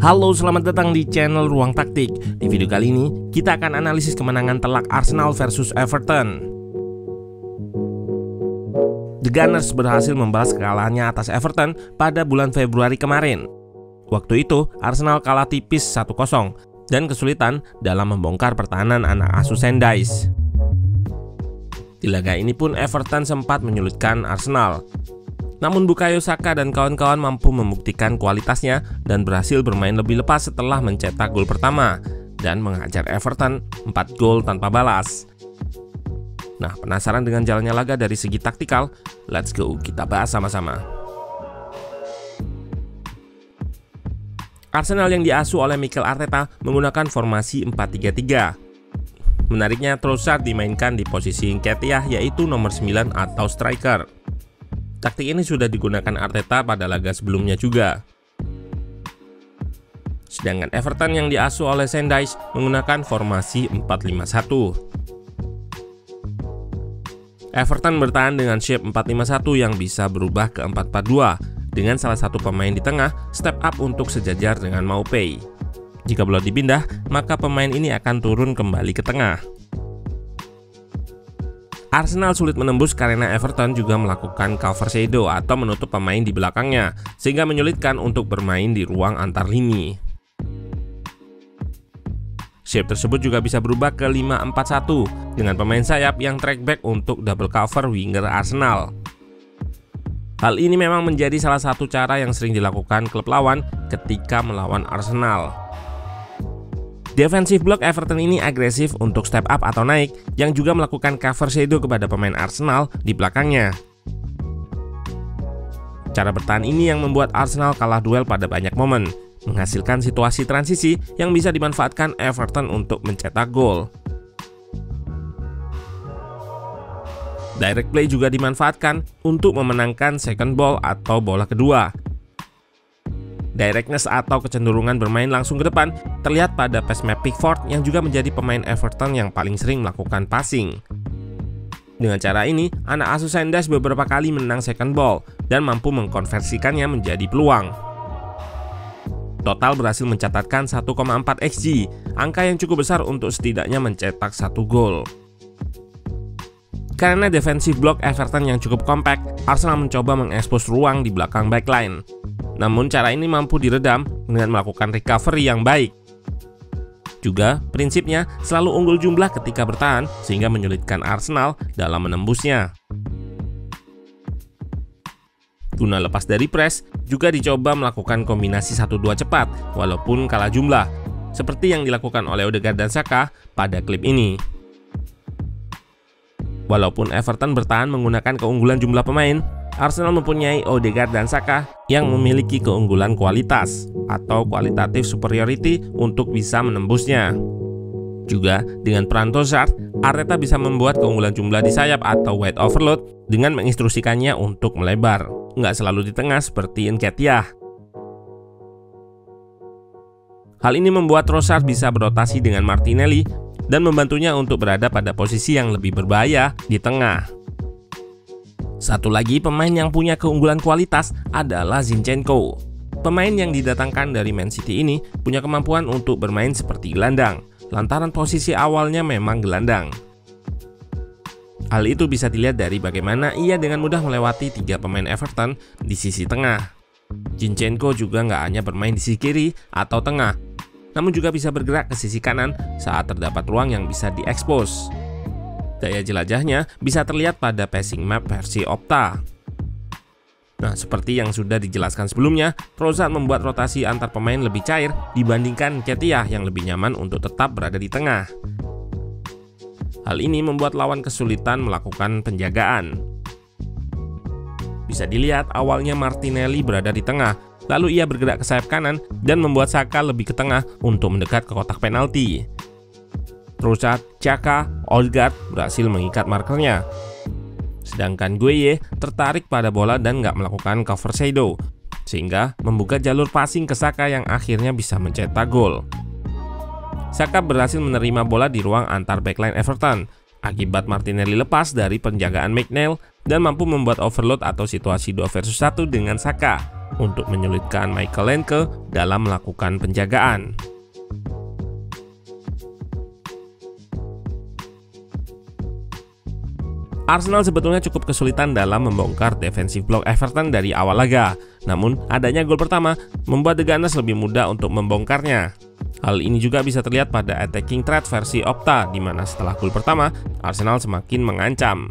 Halo, selamat datang di channel Ruang Taktik. Di video kali ini, kita akan analisis kemenangan telak Arsenal versus Everton. The Gunners berhasil membalas kekalahannya atas Everton pada bulan Februari kemarin. Waktu itu, Arsenal kalah tipis 1-0 dan kesulitan dalam membongkar pertahanan anak asuh Sendais. Di laga ini pun Everton sempat menyulitkan Arsenal. Namun Bukayo Saka dan kawan-kawan mampu membuktikan kualitasnya dan berhasil bermain lebih lepas setelah mencetak gol pertama dan menghajar Everton 4 gol tanpa balas. Nah, penasaran dengan jalannya laga dari segi taktikal? Let's go, kita bahas sama-sama. Arsenal yang diasuh oleh Mikel Arteta menggunakan formasi 4-3-3. Menariknya, Trossard dimainkan di posisi Nketiah, yaitu nomor 9 atau striker. Taktik ini sudah digunakan Arteta pada laga sebelumnya juga. Sedangkan Everton yang diasuh oleh Sendais menggunakan formasi 4-5-1. Everton bertahan dengan shape 4-5-1 yang bisa berubah ke 4-4-2 dengan salah satu pemain di tengah step up untuk sejajar dengan Maupay. Jika bola dipindah, maka pemain ini akan turun kembali ke tengah. Arsenal sulit menembus karena Everton juga melakukan cover shadow atau menutup pemain di belakangnya, sehingga menyulitkan untuk bermain di ruang antar lini. Shape tersebut juga bisa berubah ke 5-4-1 dengan pemain sayap yang track back untuk double cover winger Arsenal. Hal ini memang menjadi salah satu cara yang sering dilakukan klub lawan ketika melawan Arsenal. Defensive block Everton ini agresif untuk step up atau naik, yang juga melakukan cover shadow kepada pemain Arsenal di belakangnya. Cara bertahan ini yang membuat Arsenal kalah duel pada banyak momen, menghasilkan situasi transisi yang bisa dimanfaatkan Everton untuk mencetak gol. Direct play juga dimanfaatkan untuk memenangkan second ball atau bola kedua. Directness atau kecenderungan bermain langsung ke depan terlihat pada pass map Pickford yang juga menjadi pemain Everton yang paling sering melakukan passing. Dengan cara ini, anak asuh Sendais beberapa kali menang second ball dan mampu mengkonversikannya menjadi peluang. Total berhasil mencatatkan 1,4 XG, angka yang cukup besar untuk setidaknya mencetak 1 gol. Karena defensive block Everton yang cukup kompak, Arsenal mencoba mengekspos ruang di belakang backline. Namun cara ini mampu diredam dengan melakukan recovery yang baik. Juga, prinsipnya selalu unggul jumlah ketika bertahan sehingga menyulitkan Arsenal dalam menembusnya. Guna lepas dari press, juga dicoba melakukan kombinasi 1-2 cepat walaupun kalah jumlah, seperti yang dilakukan oleh Odegaard dan Saka pada klip ini. Walaupun Everton bertahan menggunakan keunggulan jumlah pemain, Arsenal mempunyai Odegaard dan Saka yang memiliki keunggulan kualitas atau qualitative superiority untuk bisa menembusnya. Juga dengan peran Trossard, Arteta bisa membuat keunggulan jumlah di sayap atau wide overload dengan menginstruksikannya untuk melebar, nggak selalu di tengah seperti Nketiah. Hal ini membuat Trossard bisa berotasi dengan Martinelli dan membantunya untuk berada pada posisi yang lebih berbahaya di tengah. Satu lagi pemain yang punya keunggulan kualitas adalah Zinchenko. Pemain yang didatangkan dari Man City ini punya kemampuan untuk bermain seperti gelandang, lantaran posisi awalnya memang gelandang. Hal itu bisa dilihat dari bagaimana ia dengan mudah melewati 3 pemain Everton di sisi tengah. Zinchenko juga nggak hanya bermain di sisi kiri atau tengah, namun juga bisa bergerak ke sisi kanan saat terdapat ruang yang bisa diekspos. Daya jelajahnya bisa terlihat pada passing map versi Opta. Nah, seperti yang sudah dijelaskan sebelumnya, Trossard membuat rotasi antar pemain lebih cair dibandingkan Nketiah yang lebih nyaman untuk tetap berada di tengah. Hal ini membuat lawan kesulitan melakukan penjagaan. Bisa dilihat awalnya Martinelli berada di tengah, lalu ia bergerak ke sayap kanan dan membuat Saka lebih ke tengah untuk mendekat ke kotak penalti. Trossard, Xhaka, Odegaard berhasil mengikat markernya. Sedangkan Gueye tertarik pada bola dan nggak melakukan cover shadow, sehingga membuka jalur passing ke Saka yang akhirnya bisa mencetak gol. Saka berhasil menerima bola di ruang antar backline Everton, akibat Martinelli lepas dari penjagaan McNeil dan mampu membuat overload atau situasi 2 versus 1 dengan Saka, untuk menyulitkan Michael Lenke dalam melakukan penjagaan. Arsenal sebetulnya cukup kesulitan dalam membongkar defensive block Everton dari awal laga. Namun, adanya gol pertama membuat The Gunners lebih mudah untuk membongkarnya. Hal ini juga bisa terlihat pada attacking threat versi Opta, di mana setelah gol pertama, Arsenal semakin mengancam.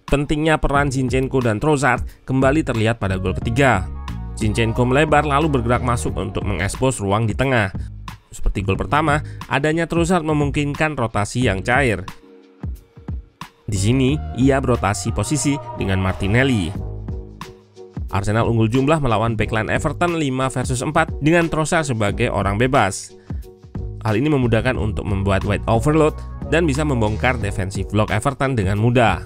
Pentingnya peran Zinchenko dan Trossard kembali terlihat pada gol ketiga. Zinchenko melebar lalu bergerak masuk untuk mengekspos ruang di tengah. Seperti gol pertama, adanya Trossard memungkinkan rotasi yang cair. Di sini, ia berotasi posisi dengan Martinelli. Arsenal unggul jumlah melawan backline Everton 5 versus 4 dengan Trossard sebagai orang bebas. Hal ini memudahkan untuk membuat wide overload dan bisa membongkar defensive block Everton dengan mudah.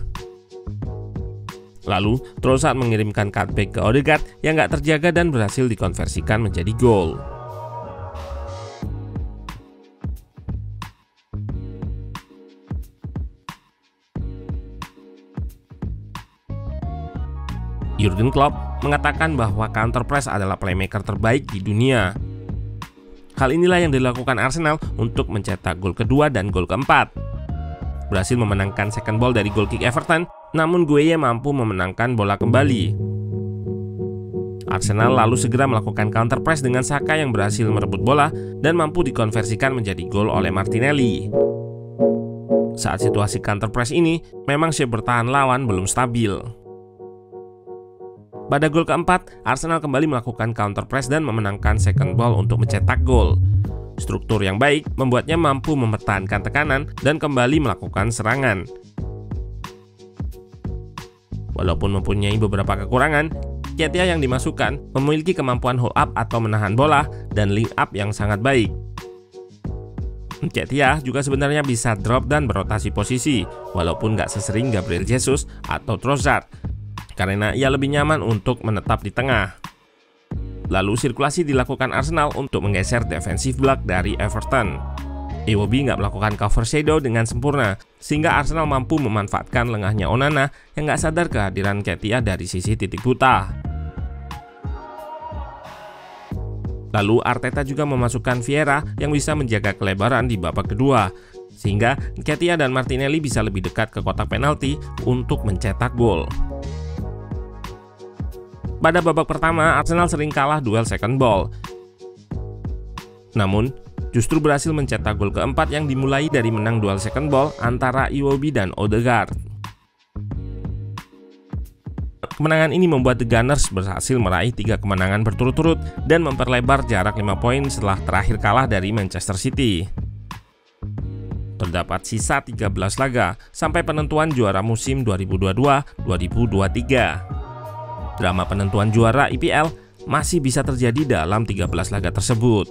Lalu, Trossard mengirimkan cutback ke Odegaard yang gak terjaga dan berhasil dikonversikan menjadi gol. Jurgen Klopp mengatakan bahwa counter press adalah playmaker terbaik di dunia. Hal inilah yang dilakukan Arsenal untuk mencetak gol kedua dan gol keempat. Berhasil memenangkan second ball dari goal kick Everton, namun Gueye mampu memenangkan bola kembali. Arsenal lalu segera melakukan counter press dengan Saka yang berhasil merebut bola dan mampu dikonversikan menjadi gol oleh Martinelli. Saat situasi counter press ini, memang shape bertahan lawan belum stabil. Pada gol keempat, Arsenal kembali melakukan counter press dan memenangkan second ball untuk mencetak gol. Struktur yang baik membuatnya mampu mempertahankan tekanan dan kembali melakukan serangan. Walaupun mempunyai beberapa kekurangan, Nketiah yang dimasukkan memiliki kemampuan hold up atau menahan bola dan link up yang sangat baik. Nketiah juga sebenarnya bisa drop dan berotasi posisi, walaupun gak sesering Gabriel Jesus atau Trossard, karena ia lebih nyaman untuk menetap di tengah. Lalu sirkulasi dilakukan Arsenal untuk menggeser defensive block dari Everton. Iwobi nggak melakukan cover shadow dengan sempurna, sehingga Arsenal mampu memanfaatkan lengahnya Onana yang nggak sadar kehadiran Nketiah dari sisi titik buta. Lalu Arteta juga memasukkan Vieira yang bisa menjaga kelebaran di babak kedua, sehingga Nketiah dan Martinelli bisa lebih dekat ke kotak penalti untuk mencetak gol. Pada babak pertama, Arsenal sering kalah duel second ball. Namun, justru berhasil mencetak gol keempat yang dimulai dari menang duel second ball antara Iwobi dan Odegaard. Kemenangan ini membuat The Gunners berhasil meraih 3 kemenangan berturut-turut dan memperlebar jarak 5 poin setelah terakhir kalah dari Manchester City. Terdapat sisa 13 laga sampai penentuan juara musim 2022-2023. Drama penentuan juara IPL masih bisa terjadi dalam 13 laga tersebut.